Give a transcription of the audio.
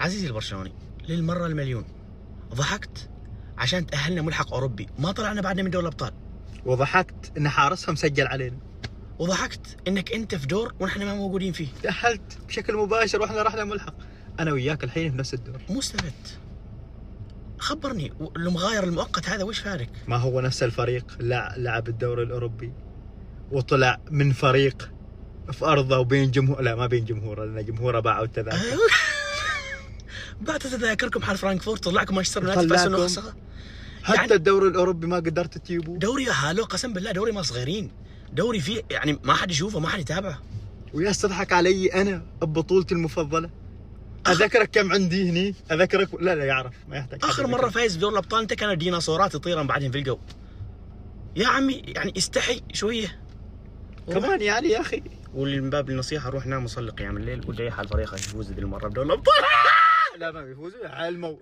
عزيزي البرشلوني للمره المليون ضحكت عشان تاهلنا ملحق اوروبي، ما طلعنا بعدنا من دوري الابطال. وضحكت ان حارسها مسجل علينا. وضحكت انك انت في دور ونحن ما موجودين فيه. تأهلت بشكل مباشر واحنا رحنا ملحق، انا وياك الحين في نفس الدور. مستفد. خبرني المغاير المؤقت هذا وش فارق؟ ما هو نفس الفريق لعب الدوري الاوروبي وطلع من فريق في ارضه وبين جمهور، لا ما بين جمهوره لان جمهوره باعوا التذاكر. بعد تذاكركم حال فرانكفورت طلعكم مانشستر يونايتد. حتى يعني الدوري الاوروبي ما قدرت تجيبوه. دوري يا هالو قسم بالله دوري ما صغيرين، دوري فيه يعني ما حد يشوفه ما حد يتابعه. ويا تضحك علي انا ببطولتي المفضله. اذكرك كم عندي هني، اذكرك لا يعرف ما يحتاج. اخر مره فايز بدوري الابطال انت كانوا ديناصورات يطيرن بعدين في الجو. يا عمي يعني استحي شويه كمان يعني يا اخي. ومن باب النصيحه روح نام وصلي قيام الليل وجاي حال فريقك يفوز ذي المره بدوري الابطال. لا ما بيفوزوا علموا.